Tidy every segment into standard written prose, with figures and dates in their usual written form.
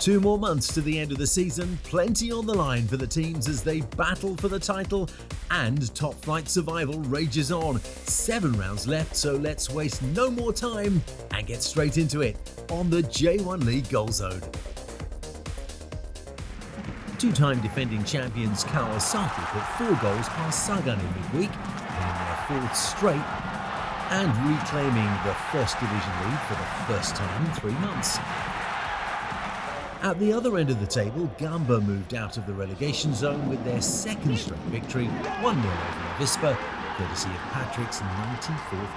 2 more months to the end of the season, plenty on the line for the teams as they battle for the title, and top flight survival rages on. 7 rounds left, so let's waste no more time and get straight into it on the J1 League Goal Zone. 2-time defending champions Kawasaki put 4 goals past Sagan in midweek, winning their 4th straight and reclaiming the First Division lead for the first time in 3 months. At the other end of the table, Gamba moved out of the relegation zone with their 2nd straight victory, 1-0 over Avispa, courtesy of Patrick's 94th minute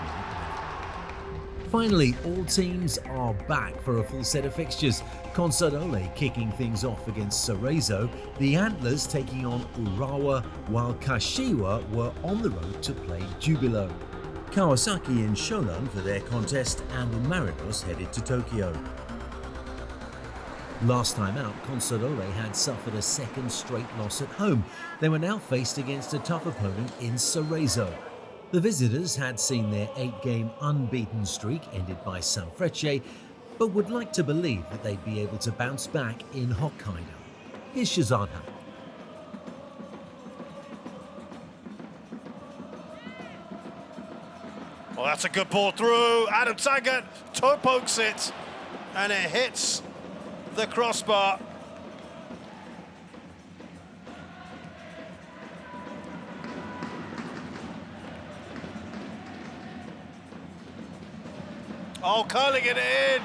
winner. Finally, all teams are back for a full set of fixtures. Consadole kicking things off against Cerezo, the Antlers taking on Urawa, while Kashiwa were on the road to play Jubilo. Kawasaki and Shonan for their contest, and the Marinos headed to Tokyo. Last time out, Consadole had suffered a 2nd straight loss at home. They were now faced against a tough opponent in Cerezo. The visitors had seen their 8-game unbeaten streak ended by Sanfrecce, but would like to believe that they'd be able to bounce back in Hokkaido. Here's Shazad. Well, that's a good ball through. Adam Sanga toe pokes it, and it hits the crossbar. Oh, curling it in.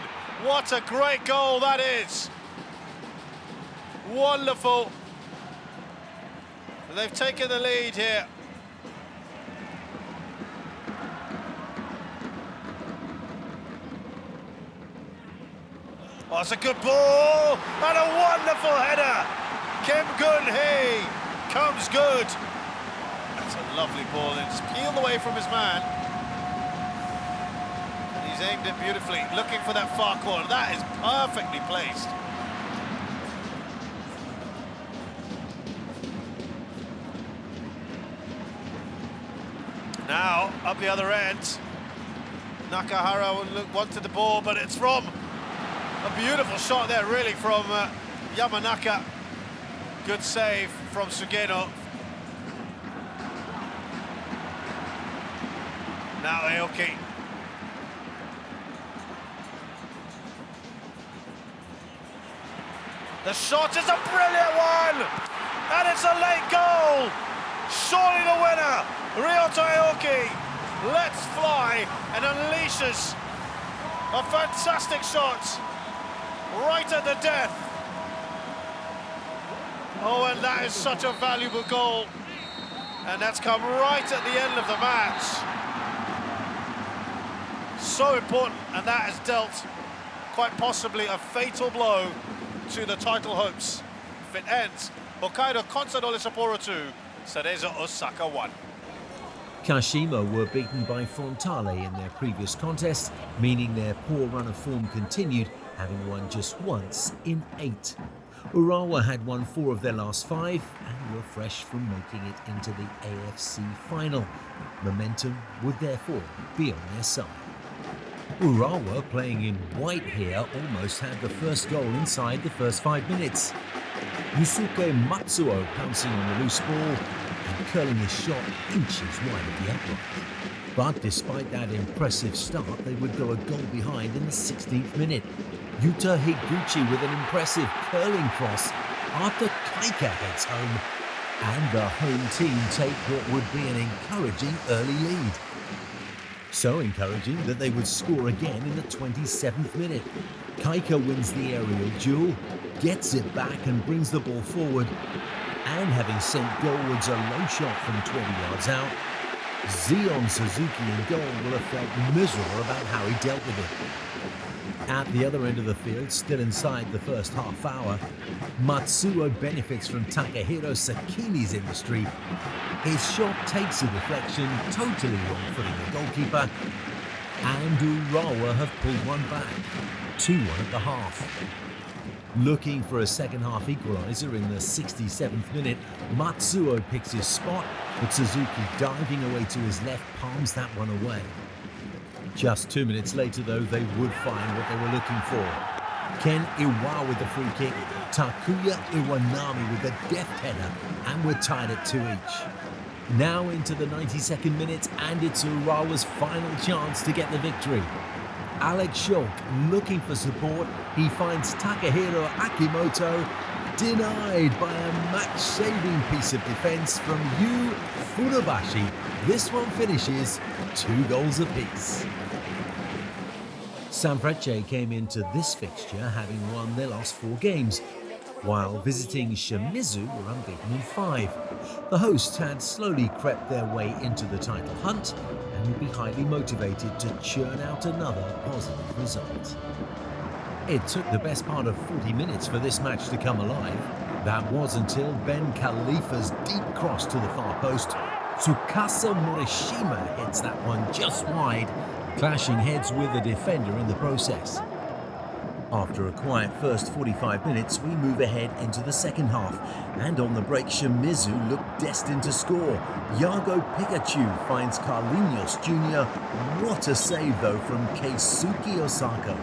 What a great goal that is. Wonderful. They've taken the lead here. Oh, it's a good ball, and a wonderful header. Kim Gun-hee comes good. That's a lovely ball, and it's peeled away from his man. And he's aimed it beautifully, looking for that far corner. That is perfectly placed. Now, up the other end, Nakahara wanted the ball, but it's from a beautiful shot there, really, from Yamanaka. Good save from Sugeno. Now Aoki. The shot is a brilliant one! And it's a late goal! Surely the winner! Ryota Aoki lets fly and unleashes a fantastic shot right at the death. Oh, and that is such a valuable goal. And that's come right at the end of the match. So important, and that has dealt quite possibly a fatal blow to the title hopes. If it ends, Hokkaido Consadole Sapporo 2, Cerezo Osaka 1. Kashima were beaten by Frontale in their previous contest, meaning their poor run of form continued, having won just once in 8. Urawa had won 4 of their last 5 and were fresh from making it into the AFC final. Momentum would therefore be on their side. Urawa, playing in white here, almost had the first goal inside the first 5 minutes. Yusuke Matsuo pouncing on the loose ball and curling his shot inches wide of the upright. But despite that impressive start, they would go a goal behind in the 16th minute. Yuta Higuchi with an impressive curling cross after Kaika heads home, and the home team take what would be an encouraging early lead. So encouraging that they would score again in the 27th minute. Kaika wins the aerial duel, gets it back and brings the ball forward, and having sent goalwards a low shot from 20 yards out, Zion Suzuki in goal will have felt miserable about how he dealt with it. At the other end of the field, still inside the first half hour, Matsuo benefits from Takahiro Sakini's industry. His shot takes a deflection, totally wrong-footing the goalkeeper, and Urawa have pulled one back, 2-1 at the half. Looking for a second-half equaliser in the 67th minute, Matsuo picks his spot, but Suzuki, diving away to his left, palms that one away. Just 2 minutes later, though, they would find what they were looking for. Ken Iwata with the free kick, Takuya Iwanami with the deft header, and we're tied at 2 each. Now into the 92nd minute, and it's Urawa's final chance to get the victory. Alex Schalk looking for support, he finds Takahiro Akimoto, denied by a match-saving piece of defence from Yu Funabashi. This one finishes 2 goals apiece. Sanfrecce came into this fixture having won their last 4 games, while visiting Shimizu were unbeaten in 5. The hosts had slowly crept their way into the title hunt and would be highly motivated to churn out another positive result. It took the best part of 40 minutes for this match to come alive. That was until Ben Khalifa's deep cross to the far post. Tsukasa Morishima hits that one just wide, clashing heads with the defender in the process. After a quiet first 45 minutes, we move ahead into the second half, and on the break Shimizu looked destined to score. Yago Pikachu finds Carlinhos Jr. What a save though from Keisuke Osaka.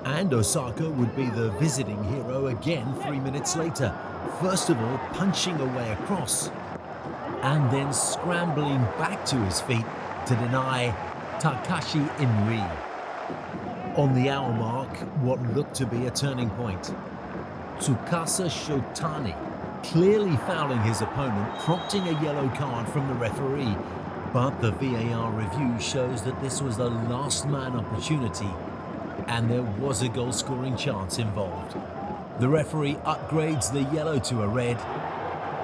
And Osaka would be the visiting hero again 3 minutes later, first of all punching away across, and then scrambling back to his feet to deny Takashi Inri. On the hour mark, what looked to be a turning point. Tsukasa Shotani clearly fouling his opponent, prompting a yellow card from the referee, but the VAR review shows that this was a last man opportunity and there was a goal-scoring chance involved. The referee upgrades the yellow to a red,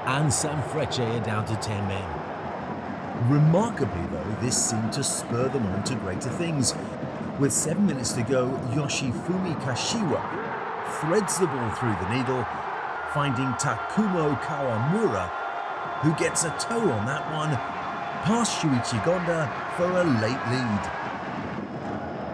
and Sanfrecce are down to 10 men. Remarkably though, this seemed to spur them on to greater things. With 7 minutes to go, Yoshifumi Kashiwa threads the ball through the needle, finding Takumo Kawamura, who gets a toe on that one, past Shuichi Gonda for a late lead.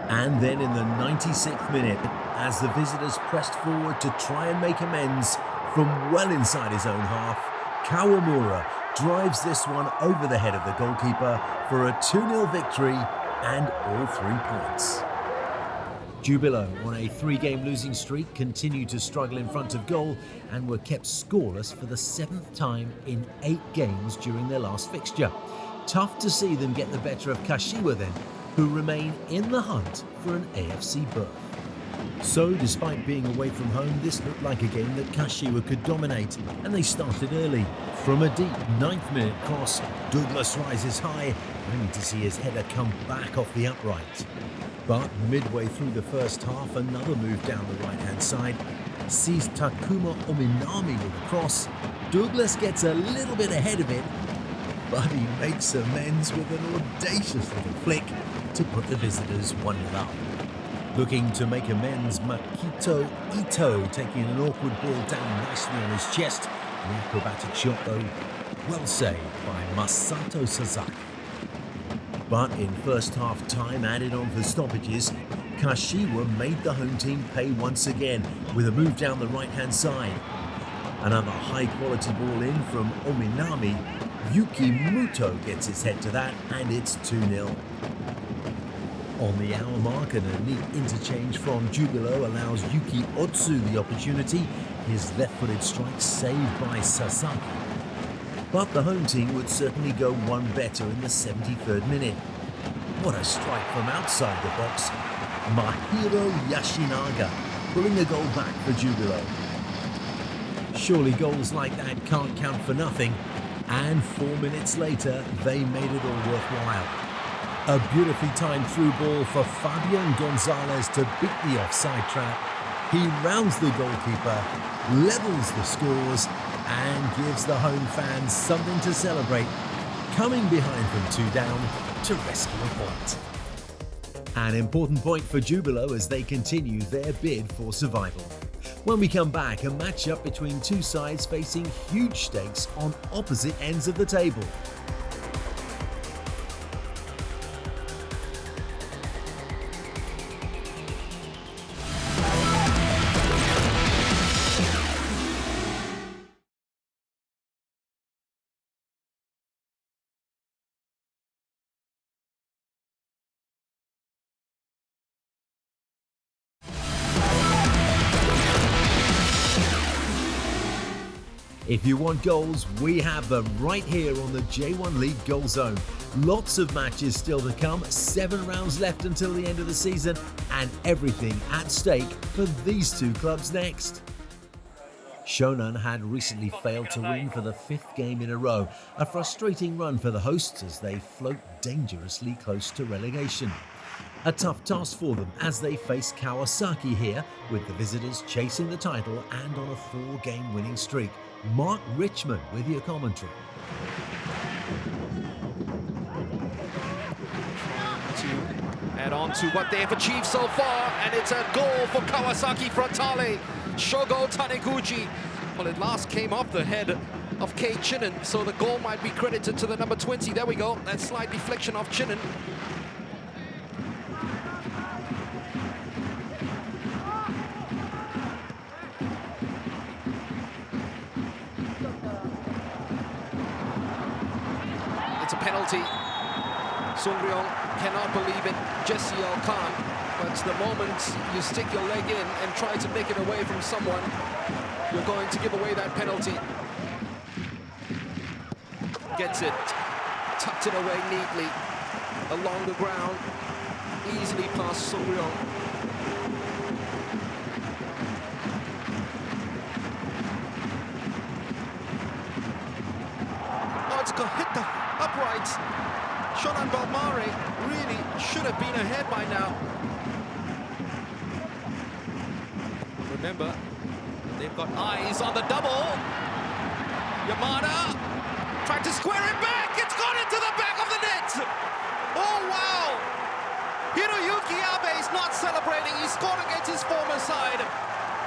And then in the 96th minute, as the visitors pressed forward to try and make amends from well inside his own half, Kawamura drives this one over the head of the goalkeeper for a 2-0 victory and all 3 points. Jubilo, on a 3-game losing streak, continued to struggle in front of goal and were kept scoreless for the 7th time in 8 games during their last fixture. Tough to see them get the better of Kashiwa then, who remain in the hunt for an AFC berth. So, despite being away from home, this looked like a game that Kashiwa could dominate, and they started early. From a deep 9th minute cross, Douglas rises high, only to see his header come back off the upright. But midway through the first half, another move down the right-hand side sees Takuma Ominami with a cross. Douglas gets a little bit ahead of it, but he makes amends with an audacious little flick to put the visitors 1-0 up. Looking to make amends, Makito Ito taking an awkward ball down nicely on his chest. An acrobatic shot though, well saved by Masato Sasaki. But in first half time added on for stoppages, Kashiwa made the home team pay once again with a move down the right hand side. Another high quality ball in from Ominami. Yuki Muto gets his head to that and it's 2-0. On the hour mark, and a neat interchange from Jubilo allows Yuki Otsu the opportunity, his left-footed strike saved by Sasaki. But the home team would certainly go one better in the 73rd minute. What a strike from outside the box. Mahiro Yashinaga pulling a goal back for Jubilo. Surely goals like that can't count for nothing, and 4 minutes later they made it all worthwhile. A beautifully timed through ball for Fabian Gonzalez to beat the offside trap. He rounds the goalkeeper, levels the scores, and gives the home fans something to celebrate, coming behind from 2 down to rescue a point. An important point for Jubilo as they continue their bid for survival. When we come back, a matchup between 2 sides facing huge stakes on opposite ends of the table. If you want goals, we have them right here on the J1 League Goal Zone. Lots of matches still to come, 7 rounds left until the end of the season, and everything at stake for these two clubs next. Shonan had recently failed to win for the 5th game in a row, a frustrating run for the hosts as they float dangerously close to relegation. A tough task for them as they face Kawasaki here, with the visitors chasing the title and on a 4-game winning streak. Mark Richmond with your commentary. To add on to what they've achieved so far, and it's a goal for Kawasaki Frontale. Shogo Taniguchi. Well, it last came off the head of Kei Chinen, so the goal might be credited to the number 20. There we go, that slight deflection of Chinen. It's a penalty. Sungryong cannot believe it. Jesse Khan. But the moment you stick your leg in and try to make it away from someone, you're going to give away that penalty. Gets it, tucked it away neatly, along the ground, easily past Sungryong. Oh, it's got hit the uprights. Shonan Bellmare really should have been ahead by now. Remember, they've got eyes on the double. Yamada tried to square it back. It's gone into the back of the net. Oh, wow. Hiroyuki Abe is not celebrating. He scored against his former side.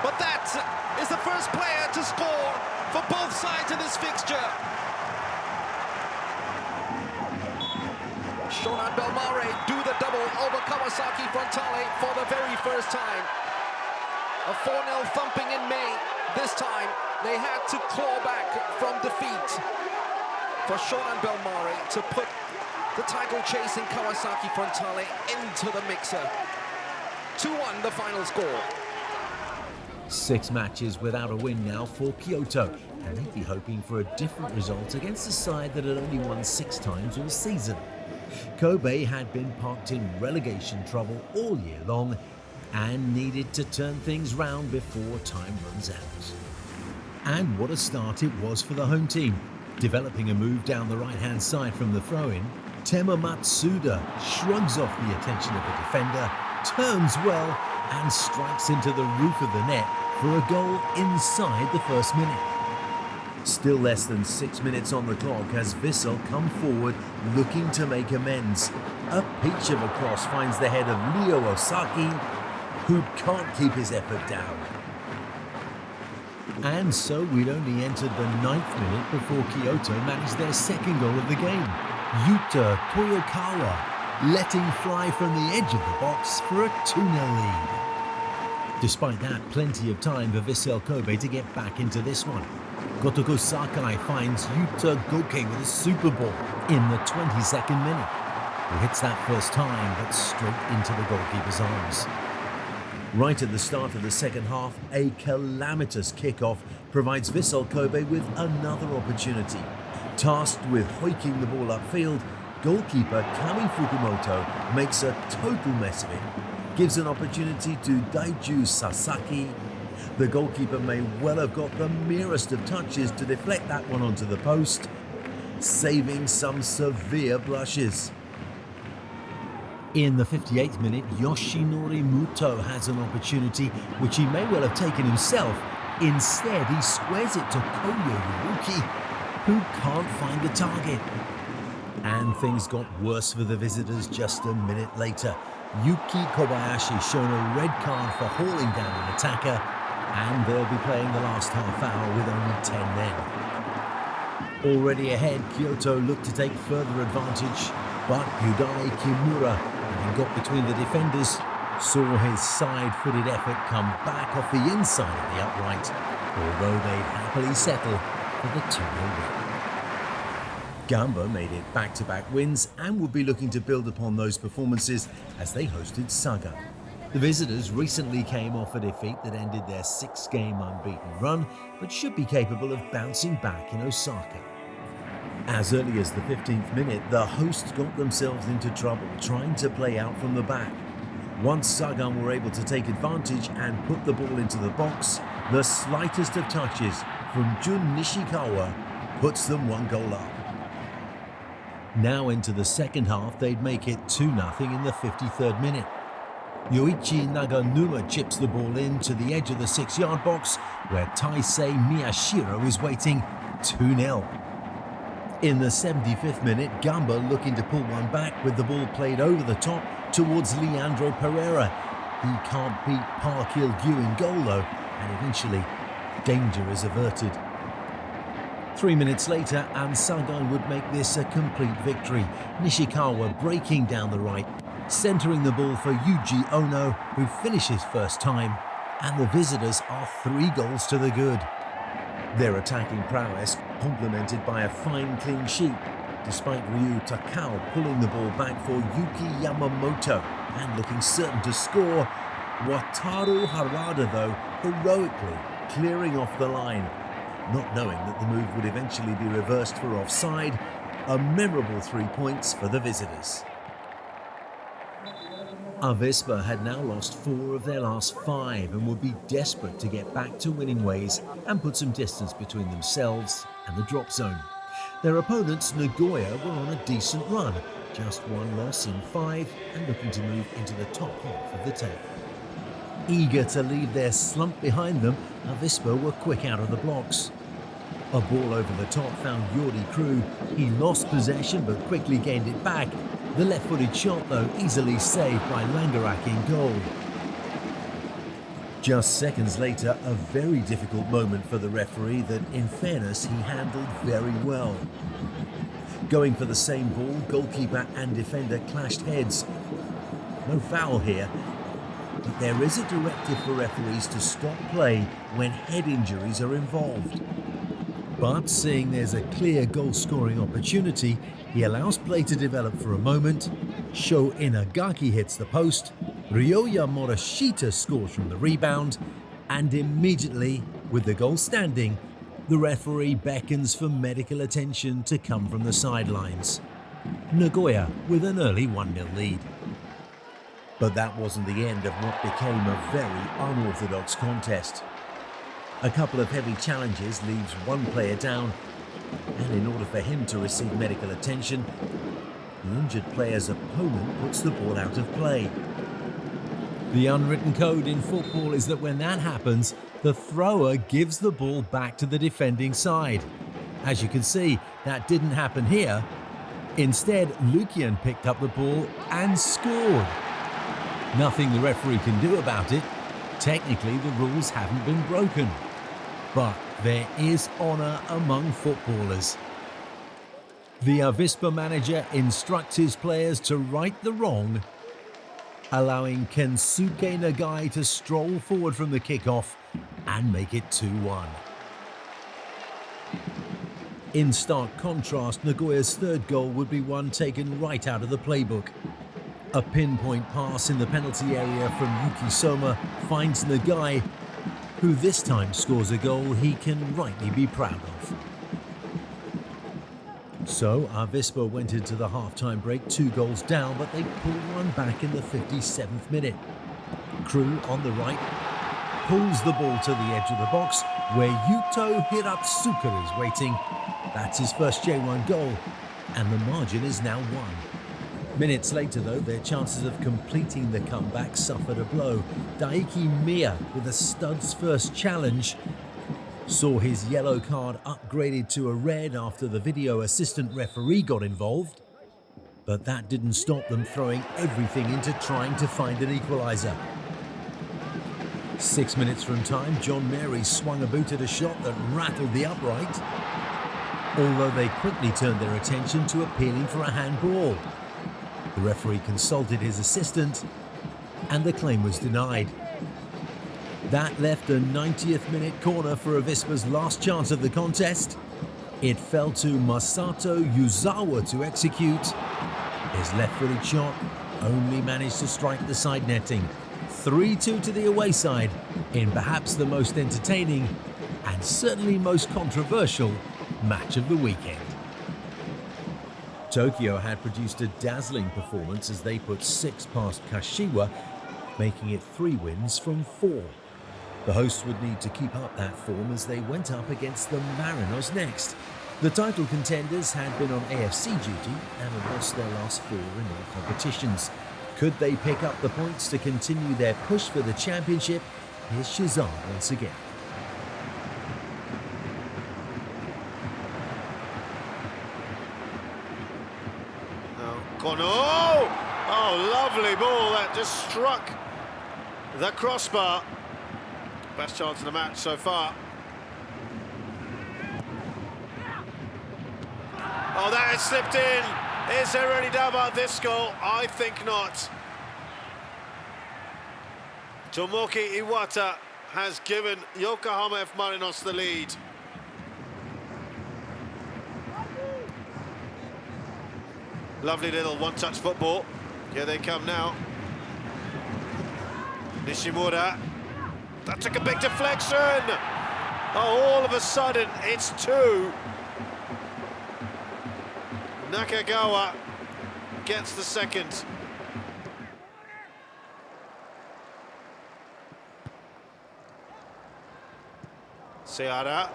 But that is the first player to score for both sides in this fixture. Shonan Bellmare do the double over Kawasaki Frontale for the very first time. A 4-0 thumping in May. This time, they had to claw back from defeat for Shonan Bellmare to put the title-chasing Kawasaki Frontale into the mixer. 2-1 the final score. 6 matches without a win now for Kyoto, and they'd be hoping for a different result against a side that had only won 6 times all season. Kobe had been parked in relegation trouble all year long and needed to turn things round before time runs out. And what a start it was for the home team. Developing a move down the right-hand side from the throw-in, Tema Matsuda shrugs off the attention of the defender, turns well, and strikes into the roof of the net for a goal inside the first minute. Still less than 6 minutes on the clock as Vissel come forward looking to make amends. A peach of a cross finds the head of Leo Osaki, who can't keep his effort down. And so we'd only entered the 9th minute before Kyoto managed their second goal of the game. Yuta Toyokawa letting fly from the edge of the box for a 2-0 lead. Despite that, plenty of time for Vissel Kobe to get back into this one. Gotoku Sakai finds Yuta Goke with a super ball in the 22nd minute. He hits that first time, but straight into the goalkeeper's arms. Right at the start of the second half, a calamitous kickoff provides Vissel Kobe with another opportunity. Tasked with hoiking the ball upfield, goalkeeper Kami Fukumoto makes a total mess of it. Gives an opportunity to Daiju Sasaki. The goalkeeper may well have got the merest of touches to deflect that one onto the post, saving some severe blushes. In the 58th minute, Yoshinori Muto has an opportunity which he may well have taken himself. Instead, he squares it to Koyo Yuruki, who can't find the target. And things got worse for the visitors just a minute later. Yuki Kobayashi shown a red card for hauling down an attacker, and they'll be playing the last half hour with only 10 men. Already ahead, Kyoto looked to take further advantage, but Yudai Kimura, having got between the defenders, saw his side-footed effort come back off the inside of the upright, although they'd happily settle for the 2-0 win. Gamba made it back-to-back wins and would be looking to build upon those performances as they hosted Saga. The visitors recently came off a defeat that ended their 6-game unbeaten run, but should be capable of bouncing back in Osaka. As early as the 15th minute, the hosts got themselves into trouble trying to play out from the back. Once Sagan were able to take advantage and put the ball into the box, the slightest of touches from Jun Nishikawa puts them 1 goal up. Now into the second half, they'd make it 2-0 in the 53rd minute. Yoichi Naganuma chips the ball in to the edge of the 6-yard box, where Taisei Miyashiro is waiting. 2-0. In the 75th minute, Gamba looking to pull one back with the ball played over the top towards Leandro Pereira. He can't beat Park Il-gyu in goal though, and eventually danger is averted. 3 minutes later, and Sagan would make this a complete victory. Nishikawa breaking down the right, centering the ball for Yuji Ono, who finishes first time, and the visitors are 3 goals to the good. Their attacking prowess complemented by a fine clean sheet, despite Ryu Takao pulling the ball back for Yuki Yamamoto and looking certain to score. Wataru Harada, though, heroically clearing off the line, not knowing that the move would eventually be reversed for offside. A memorable 3 points for the visitors. Avispa had now lost 4 of their last 5 and would be desperate to get back to winning ways and put some distance between themselves and the drop zone. Their opponents, Nagoya, were on a decent run, just 1 loss in 5 and looking to move into the top half of the table. Eager to leave their slump behind them, Avispa were quick out of the blocks. A ball over the top found Jordi Crew. He lost possession but quickly gained it back. The left-footed shot, though, easily saved by Langerak in goal. Just seconds later, a very difficult moment for the referee that, in fairness, he handled very well. Going for the same ball, goalkeeper and defender clashed heads. No foul here, but there is a directive for referees to stop play when head injuries are involved. But seeing there's a clear goal-scoring opportunity, he allows play to develop for a moment. Sho Inagaki hits the post, Ryoya Morishita scores from the rebound, and immediately, with the goal standing, the referee beckons for medical attention to come from the sidelines. Nagoya with an early 1-0 lead. But that wasn't the end of what became a very unorthodox contest. A couple of heavy challenges leaves one player down, and in order for him to receive medical attention, the injured player's opponent puts the ball out of play. The unwritten code in football is that when that happens, the thrower gives the ball back to the defending side. As you can see, that didn't happen here. Instead, Lukian picked up the ball and scored. Nothing the referee can do about it. Technically, the rules haven't been broken. But there is honour among footballers. The Avispa manager instructs his players to right the wrong, allowing Kensuke Nagai to stroll forward from the kickoff and make it 2-1. In stark contrast, Nagoya's third goal would be one taken right out of the playbook. A pinpoint pass in the penalty area from Yuki Soma finds Nagai, who this time scores a goal he can rightly be proud of. So Avispa went into the half-time break 2 goals down, but they pulled one back in the 57th minute. Crew on the right pulls the ball to the edge of the box, where Yuto Hiratsuka is waiting. That's his first J1 goal, and the margin is now 1. Minutes later, though, their chances of completing the comeback suffered a blow. Daiki Miya, with a stud's first challenge, saw his yellow card upgraded to a red after the video assistant referee got involved. But that didn't stop them throwing everything into trying to find an equaliser. 6 minutes from time, John Mary swung a boot at a shot that rattled the upright, although they quickly turned their attention to appealing for a handball. The referee consulted his assistant, and the claim was denied. That left a 90th minute corner for Avispa's last chance of the contest. It fell to Masato Yuzawa to execute. His left-footed shot only managed to strike the side netting. 3-2 to the away side in perhaps the most entertaining and certainly most controversial match of the weekend. Tokyo had produced a dazzling performance as they put 6 past Kashiwa, making it 3 wins from 4. The hosts would need to keep up that form as they went up against the Marinos next. The title contenders had been on AFC duty and had lost their last 4 in all competitions. Could they pick up the points to continue their push for the championship? Here's Shizan once again. Oh, lovely ball that just struck the crossbar. Best chance of the match so far. Oh, that has slipped in. Is there any doubt about this goal? I think not. Tomoki Iwata has given Yokohama F. Marinos the lead. Lovely little one-touch football. Here they come now. Nishimura. That took a big deflection. Oh, all of a sudden, it's 2. Nakagawa gets the second. Seara,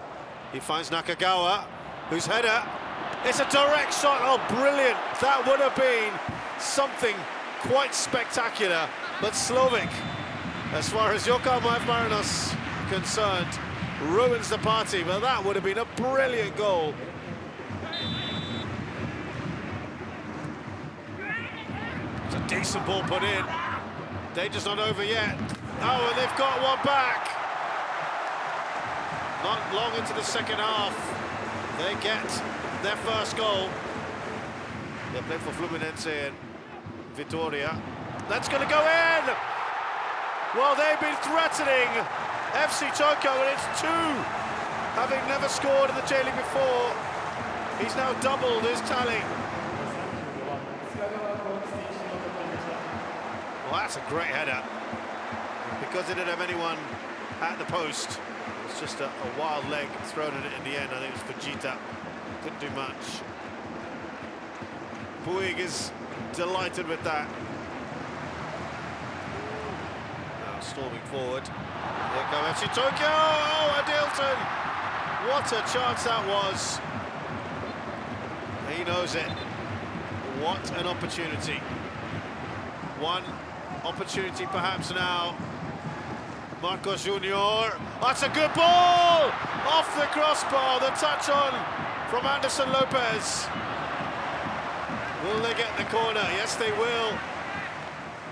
he finds Nakagawa, whose header. It's a direct shot. Oh, brilliant. That would have been something quite spectacular. But Slovak, as far as Yokohama F. Marinos concerned, ruins the party. But that would have been a brilliant goal. It's a decent ball put in. Danger's not over yet. Oh, and they've got one back. Not long into the second half, they get their first goal. They play for Fluminense in Vitoria. That's going to go in! Well, they've been threatening FC Tokyo, and it's 2. Having never scored in the J.League before, he's now doubled his tally. Well, that's a great header. Because they didn't have anyone at the post, it's just a wild leg thrown in it in the end. I think it was Fujita. Couldn't do much. Puig is delighted with that. Now storming forward. Here come FC Tokyo. Oh, Adilton. What a chance that was. He knows it. What an opportunity. One opportunity perhaps now. Marcos Junior. That's a good ball! Off the crossbar, the touch on from Anderson Lopez. Will they get the corner? Yes, they will.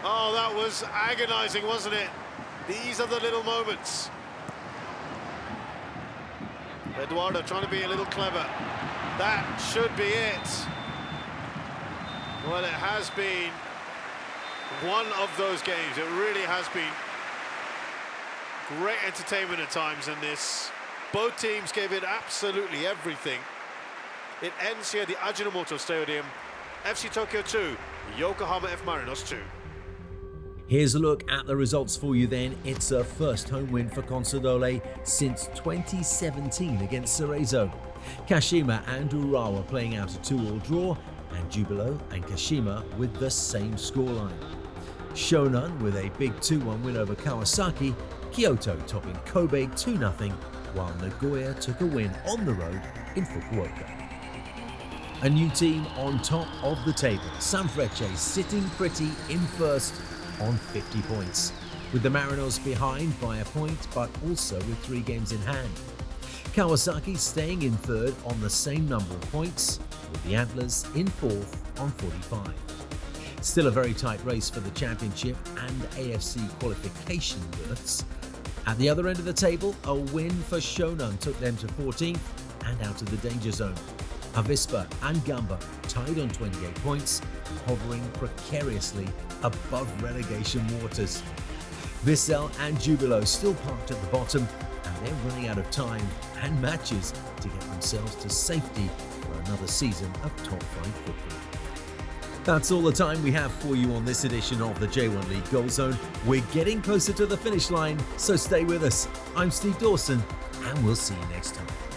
Oh, that was agonizing, wasn't it? These are the little moments. Eduardo trying to be a little clever. That should be it. Well, it has been one of those games. It really has been great entertainment at times in this. Both teams gave it absolutely everything. It ends here at the Ajinomoto Stadium. FC Tokyo 2, Yokohama F. Marinos 2. Here's a look at the results for you then. It's a first home win for Consadole since 2017 against Cerezo. Kashima and Urawa playing out a 2-2 draw, and Jubilo and Kashima with the same scoreline. Shonan with a big 2-1 win over Kawasaki, Kyoto topping Kobe 2-0, while Nagoya took a win on the road in Fukuoka. A new team on top of the table, Sanfrecce sitting pretty in first on 50 points, with the Marinos behind by a point but also with 3 games in hand. Kawasaki staying in third on the same number of points, with the Antlers in fourth on 45. Still a very tight race for the championship and AFC qualification berths. At the other end of the table, a win for Shonan took them to 14th and out of the danger zone. Avispa and Gamba tied on 28 points, hovering precariously above relegation waters. Vissel and Jubilo still parked at the bottom, and they're running out of time and matches to get themselves to safety for another season of top 5 football. That's all the time we have for you on this edition of the J1 League Goal Zone. We're getting closer to the finish line, so stay with us. I'm Steve Dawson, and we'll see you next time.